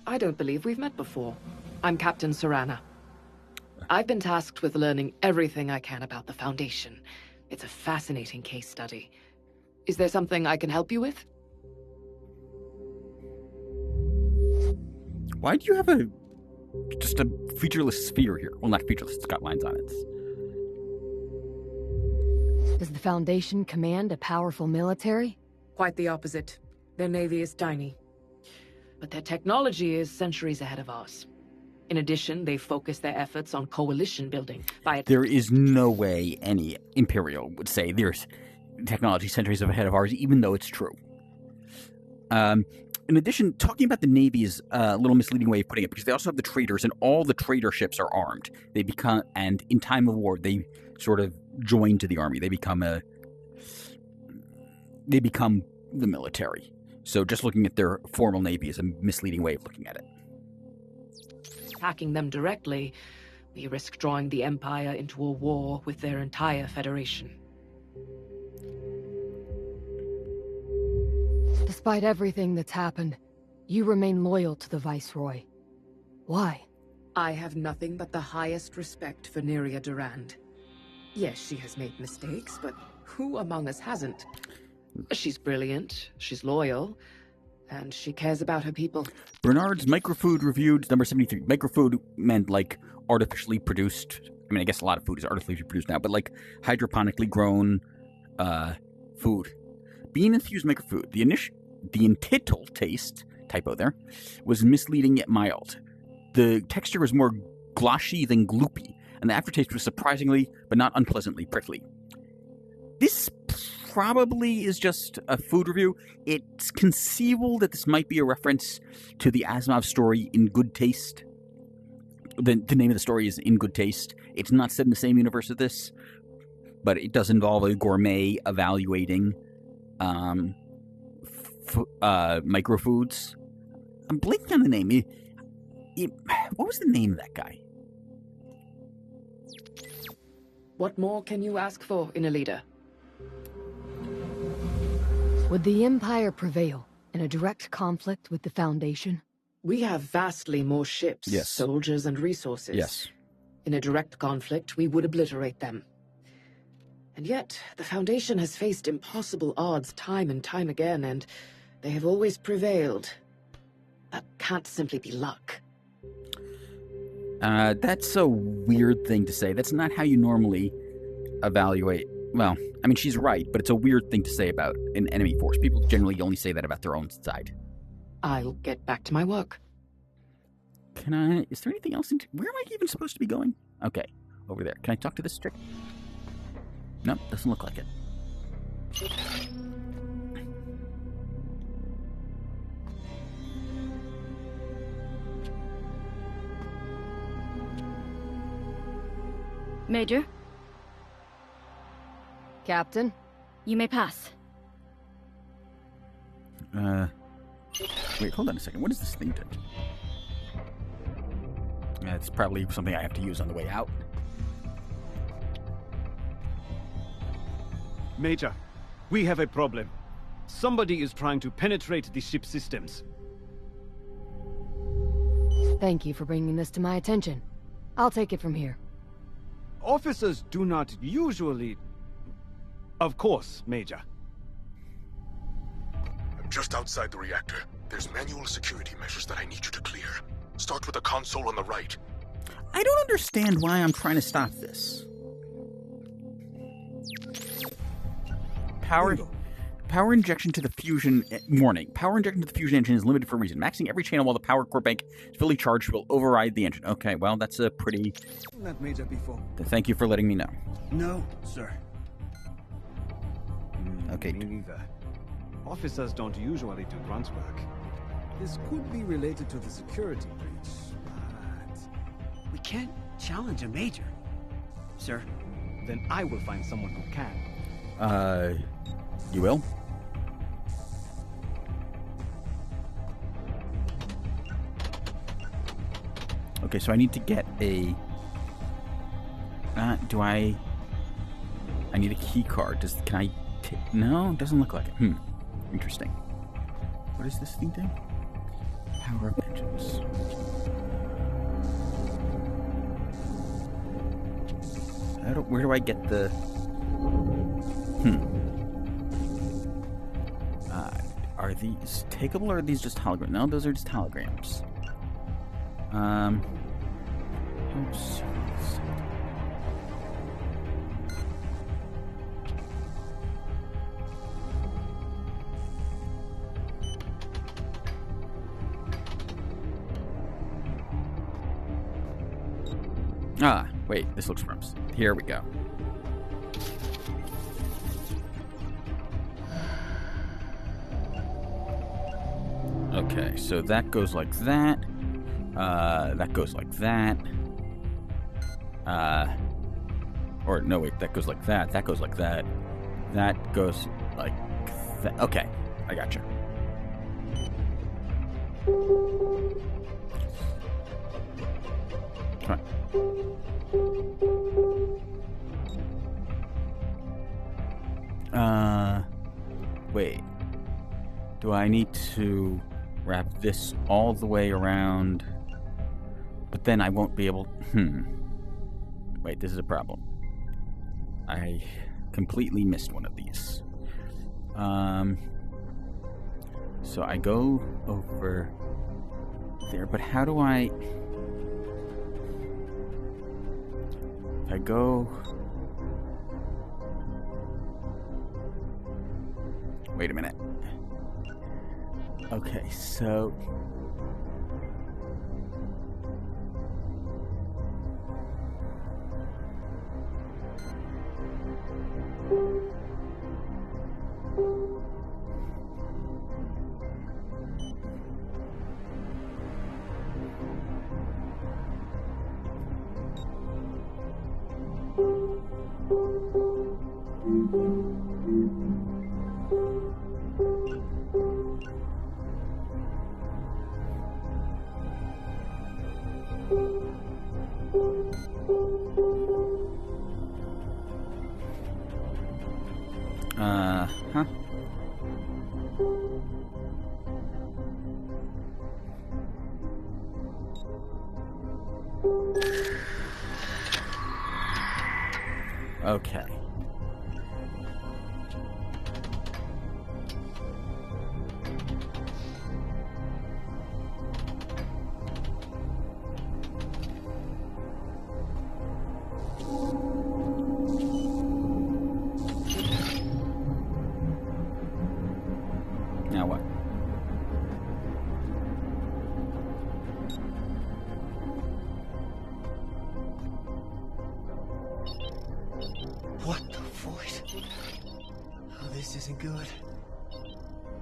I don't believe we've met before. I'm Captain Serana. I've been tasked with learning everything I can about the Foundation. It's a fascinating case study. Is there something I can help you with? Why do you have just a featureless sphere here? Well, not featureless, it's got lines on it. Does the Foundation command a powerful military? Quite the opposite. Their navy is tiny. But their technology is centuries ahead of ours. In addition, they focus their efforts on coalition building by... There is no way any Imperial would say there's technology centuries ahead of ours, even though it's true. In addition, talking about the Navy is a little misleading way of putting it, because they also have the traders, and all the trader ships are armed. And in time of war, they sort of join to the army. They become the military. So just looking at their formal navy is a misleading way of looking at it. Attacking them directly, we risk drawing the Empire into a war with their entire Federation. Despite everything that's happened, you remain loyal to the Viceroy. Why? I have nothing but the highest respect for Neria Durand. Yes, she has made mistakes, but who among us hasn't? She's brilliant, she's loyal, and she cares about her people. Bernard's microfood reviewed, number 73. Microfood meant, like, artificially produced. I mean, I guess a lot of food is artificially produced now, but, like, hydroponically grown food. Bean-infused microfood. The entitled taste, typo there, was misleading yet mild. The texture was more gloshy than gloopy, and the aftertaste was surprisingly, but not unpleasantly, prickly. This probably is just a food review. It's conceivable that this might be a reference to the Asimov story In Good Taste. The name of the story is In Good Taste. It's not set in the same universe as this, but it does involve a gourmet evaluating microfoods. I'm blanking on the name. What was the name of that guy? What more can you ask for in a leader? Would the Empire prevail in a direct conflict with the Foundation? We have vastly more ships, Yes. soldiers, and resources. Yes. In a direct conflict, we would obliterate them. And yet, the Foundation has faced impossible odds time and time again, and they have always prevailed. That can't simply be luck. That's a weird thing to say. That's not how you normally evaluate. Well, I mean, she's right, but it's a weird thing to say about an enemy force. People generally only say that about their own side. I'll get back to my work. Is there anything else? Where am I even supposed to be going? Okay, over there. Can I talk to this chick? Nope, doesn't look like it. Major? Captain? You may pass. Wait, hold on a second. What is this thing do? It's probably something I have to use on the way out. Major, we have a problem. Somebody is trying to penetrate the ship systems. Thank you for bringing this to my attention. I'll take it from here. Officers do not usually... Of course, Major. I'm just outside the reactor. There's manual security measures that I need you to clear. Start with the console on the right. I don't understand why I'm trying to stop this. Power injection to the fusion... Warning. Power injection to the fusion engine is limited for a reason. Maxing every channel while the power core bank is fully charged will override the engine. Okay, well, that's a pretty... Met Major before. Thank you for letting me know. No, sir. Okay. Me neither. Officers don't usually do grunt work. This could be related to the security breach, but... We can't challenge a Major. Sir? Then I will find someone who can. You will? Okay, so I need to get a... I need a key card. Can I... No, it doesn't look like it. Interesting. What is this thing do? Power of engines. Where do I get the... Are these takeable or are these just holograms? No, those are just holograms. Oops. Wait, this looks from... Here we go. Okay, so that goes like that. That goes like that. Or, no, wait, that goes like that. That goes like that. That goes like that. Okay, I gotcha. Come on. Wait. Do I need to wrap this all the way around? But then I won't be able... Wait, this is a problem. I completely missed one of these. So I go over there, but how do I... If I go... Wait a minute. Okay, so... huh? Okay. Now what? What the voice? Oh, this isn't good.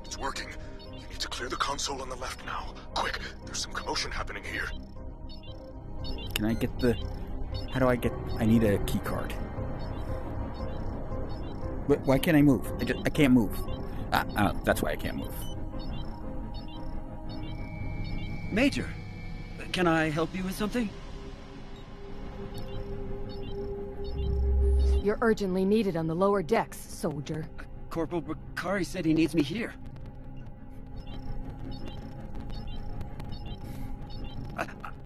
It's working. You need to clear the console on the left now. Quick, there's some commotion happening here. Can I get the... How do I get... I need a key card. Why can't I move? I can't move. That's why I can't move. Major, can I help you with something? You're urgently needed on the lower decks, soldier. Corporal Bakari said he needs me here.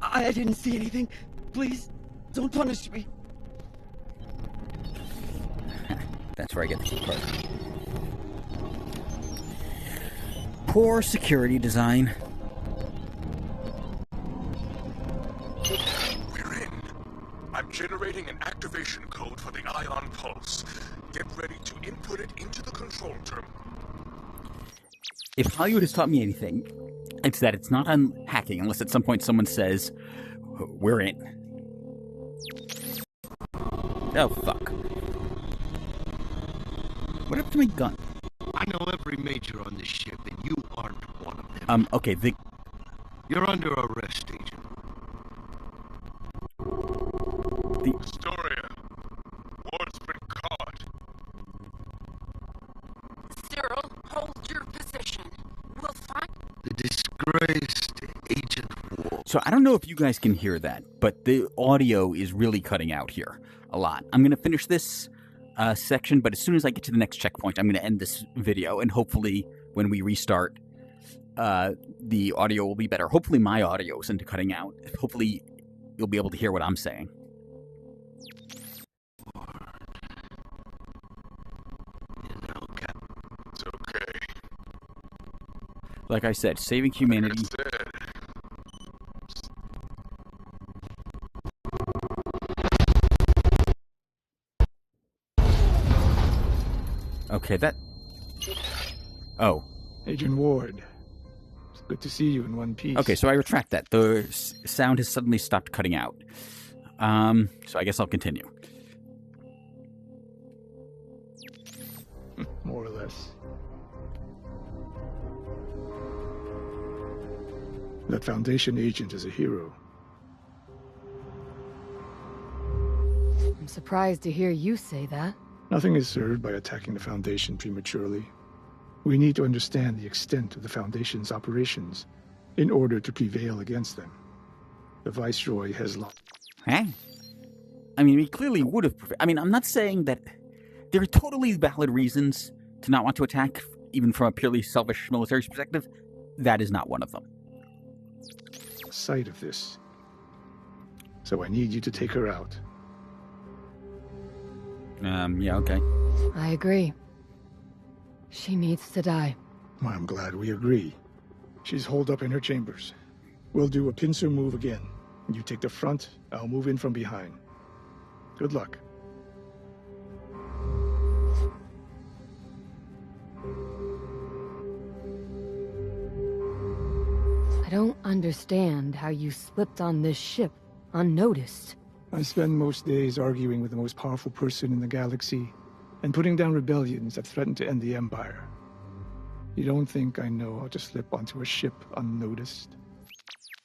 I didn't see anything. Please, don't punish me. That's where I get the key card. Poor security design. We're in. I'm generating an activation code for the ion pulse. Get ready to input it into the control terminal. If Hollywood has taught me anything, it's that it's not on hacking unless at some point someone says, we're in. Oh, fuck. What happened to my gun? I know every major on this ship, and you aren't one of them. Okay, You're under arrest, Agent. Astoria, Ward's been caught. Cyril, hold your position. We'll find... The disgraced Agent Ward. So I don't know if you guys can hear that, but the audio is really cutting out here a lot. I'm going to finish this section, but as soon as I get to the next checkpoint, I'm going to end this video, and hopefully when we restart, the audio will be better. Hopefully my audio isn't cutting out. Hopefully you'll be able to hear what I'm saying. It's okay. Like I said, saving humanity. Okay, that... Oh. Agent Ward. It's good to see you in one piece. Okay, so I retract that. The sound has suddenly stopped cutting out. So I guess I'll continue. More or less. That Foundation agent is a hero. I'm surprised to hear you say that. Nothing is served by attacking the Foundation prematurely. We need to understand the extent of the Foundation's operations in order to prevail against them. The Viceroy has lost... Huh? I mean, he clearly would have... I mean, I'm not saying that... There are totally valid reasons to not want to attack, even from a purely selfish military perspective. That is not one of them. Sight of this. So I need you to take her out. Yeah, okay. I agree. She needs to die. Well, I'm glad we agree. She's holed up in her chambers. We'll do a pincer move again. You take the front, I'll move in from behind. Good luck. I don't understand how you slipped on this ship unnoticed. I spend most days arguing with the most powerful person in the galaxy and putting down rebellions that threaten to end the Empire. You don't think I know how to slip onto a ship unnoticed?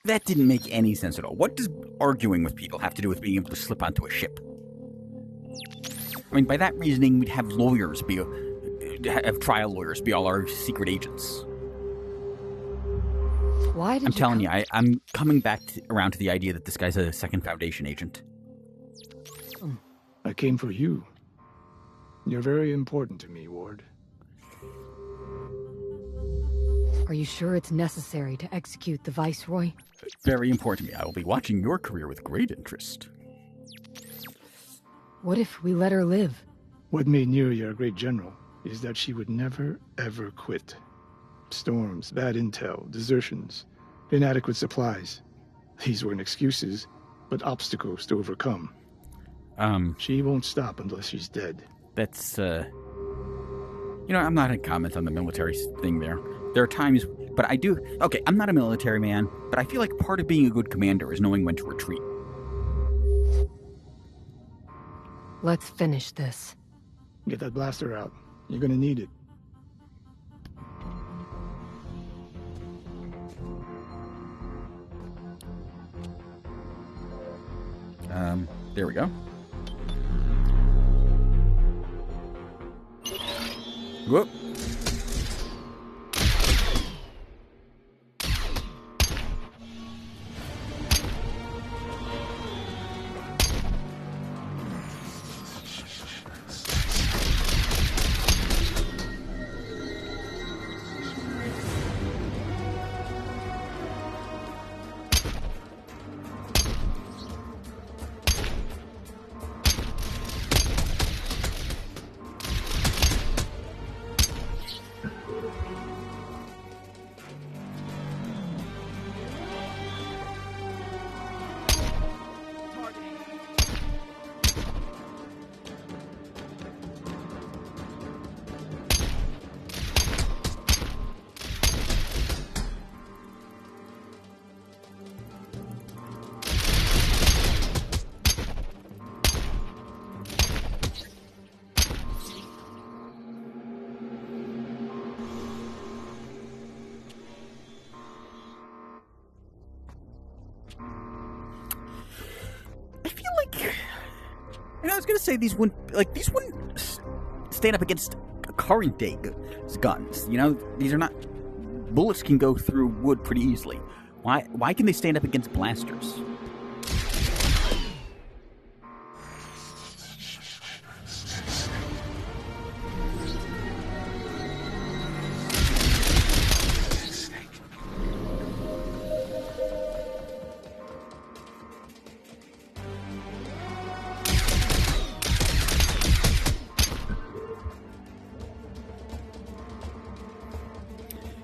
That didn't make any sense at all. What does arguing with people have to do with being able to slip onto a ship? I mean, by that reasoning, we'd have trial lawyers be all our secret agents. Why did I'm telling you, I'm coming back around to the idea that this guy's a second Foundation agent. I came for you. You're very important to me, Ward. Are you sure it's necessary to execute the Viceroy? Very important to me. I will be watching your career with great interest. What if we let her live? What made Neria a great general is that she would never, ever quit. Storms, bad intel, desertions, inadequate supplies. These weren't excuses, but obstacles to overcome. She won't stop unless she's dead. That's, I'm not going to comment on the military thing there. There are times, but I do... Okay, I'm not a military man, but I feel like part of being a good commander is knowing when to retreat. Let's finish this. Get that blaster out. You're gonna need it. There we go. Whoop. I was gonna say these wouldn't stand up against current day guns. These are not. Bullets can go through wood pretty easily. Why can they stand up against blasters?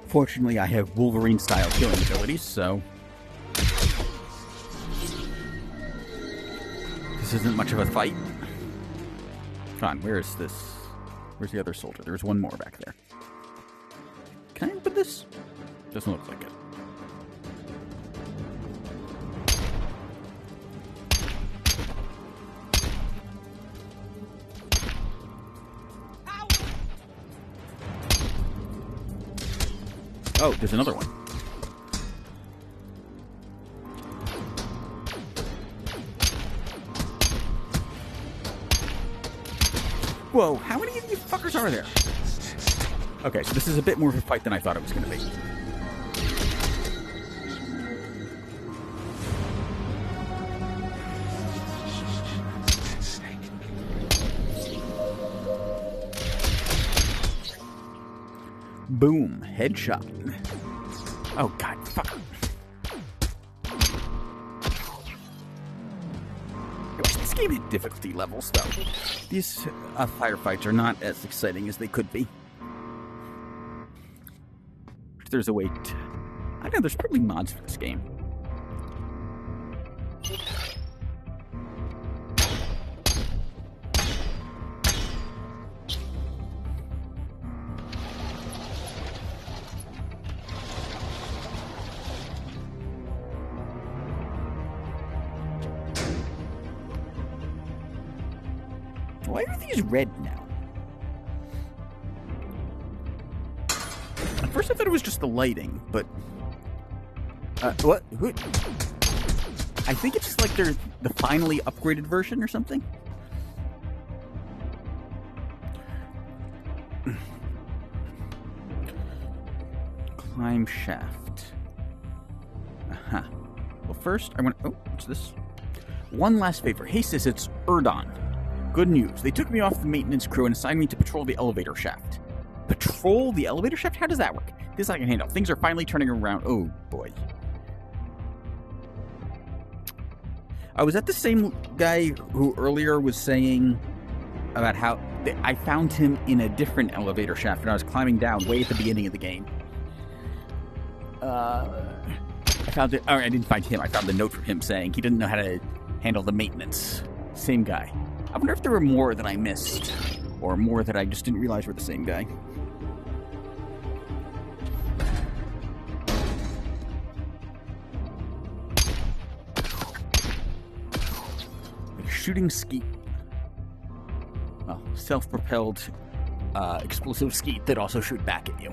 Fortunately, I have Wolverine-style killing abilities, so this isn't much of a fight. Come on, where is this? Where's the other soldier? There's one more back there. Can I open this? Doesn't look like it. Oh, there's another one. Whoa, how many of you fuckers are there? Okay, so this is a bit more of a fight than I thought it was going to be. Boom. Headshot. Oh, God. Fuck. This game had difficulty levels, though. These firefights are not as exciting as they could be. There's a way to... I don't know, there's probably mods for this game. Why are these red now? At first I thought it was just the lighting, but... what? I think it's just like they're the finally upgraded version or something. Climb shaft. Aha. Well, first I want... Oh, what's this? One last favor. Hey sis, it's Ardent. Good news. They took me off the maintenance crew and assigned me to patrol the elevator shaft. Patrol the elevator shaft? How does that work? This I can handle. Things are finally turning around. Oh, boy. Was that the same guy who earlier was saying about how... I found him in a different elevator shaft when I was climbing down way at the beginning of the game. I found it... Oh, I didn't find him. I found the note from him saying he didn't know how to handle the maintenance. Same guy. I wonder if there were more that I missed, or more that I just didn't realize were the same guy. Like a shooting skeet. Well, self-propelled explosive skeet that also shoot back at you.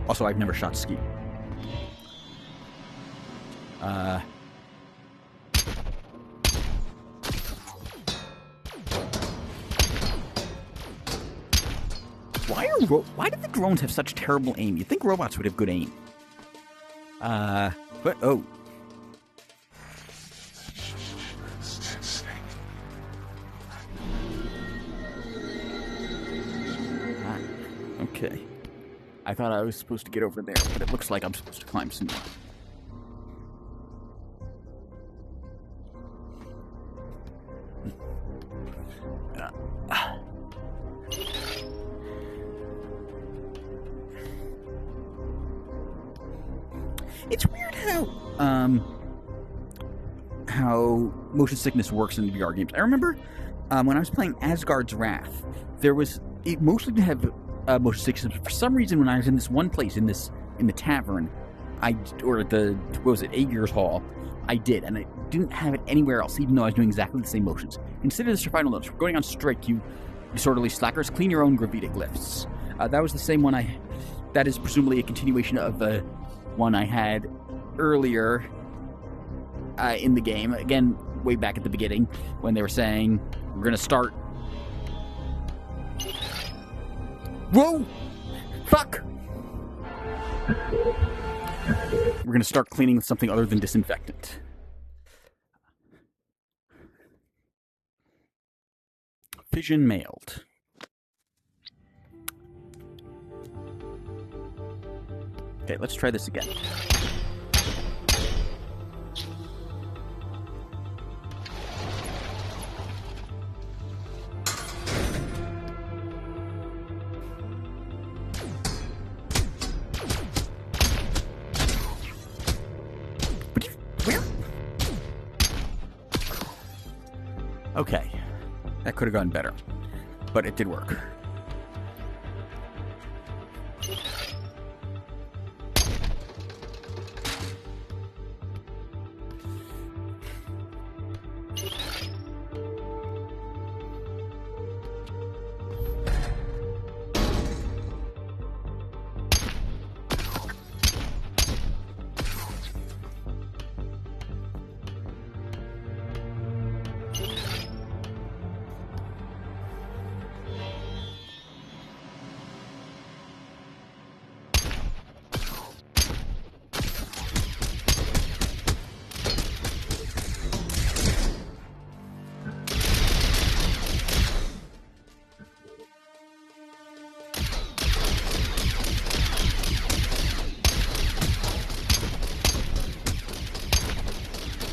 Also, I've never shot skeet. Why did the drones have such terrible aim? You'd think robots would have good aim. But, oh. Okay. I thought I was supposed to get over there, but it looks like I'm supposed to climb some more. It's weird how motion sickness works in the VR games. I remember when I was playing Asgard's Wrath, it mostly didn't have motion sickness. But for some reason, when I was in this one place in the tavern, or the Aegir's Hall, I did, and I didn't have it anywhere else, even though I was doing exactly the same motions. Instead of the survival notes, going on strike, you disorderly slackers, clean your own gravitic lifts. That was the same one that is presumably a continuation of the one I had earlier in the game. Again, way back at the beginning, when they were saying, we're going to start... Whoa! Fuck! We're going to start cleaning with something other than disinfectant. Fission mailed. Okay, let's try this again. Okay, that could have gone better, but it did work.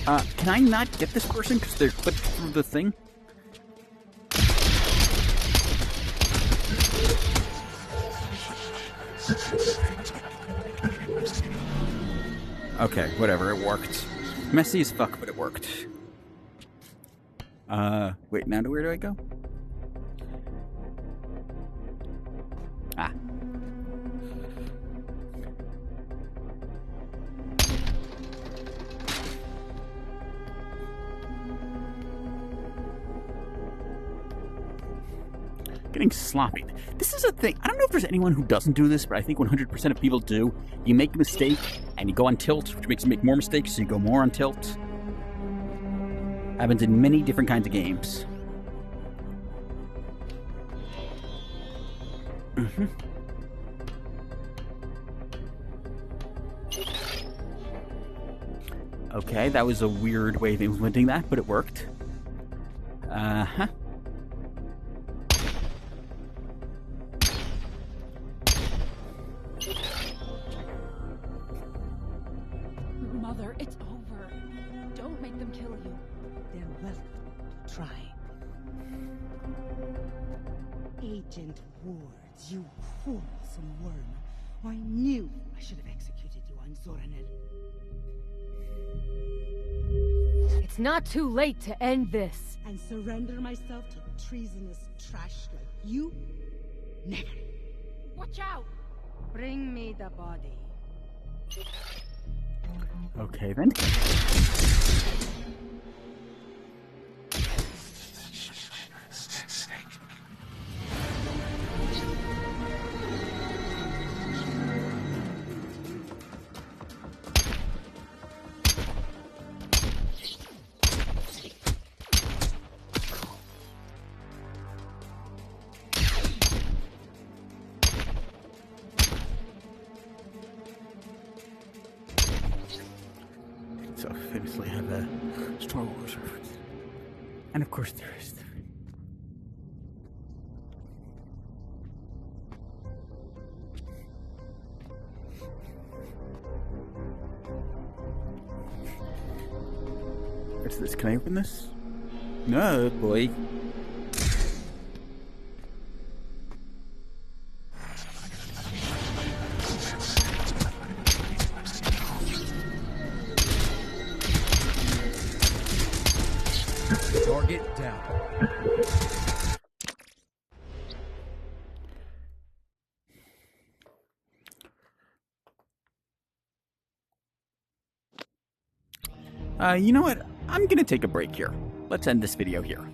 Can I not get this person because they're clipped through the thing? Okay, whatever, it worked. Messy as fuck, but it worked. Wait, now where do I go? Ah. Getting sloppy. This is a thing. I don't know if there's anyone who doesn't do this, but I think 100% of people do. You make a mistake, and you go on tilt, which makes you make more mistakes, so you go more on tilt. Happens in many different kinds of games. Mm-hmm. Okay, that was a weird way of implementing that, but it worked. Uh-huh. Mother, it's over. Don't make them kill you. They're welcome to try. Agent Ward, you quarrelsome worm. I knew I should have executed you on Zoranel. It's not too late to end this. And surrender myself to treasonous trash like you? Never. Watch out! Bring me the body. Okay, then. So famously have a Star Wars reference. And of course there is. What's this? Can I open this? No, boy. Target down. You know what? I'm gonna take a break here. Let's end this video here.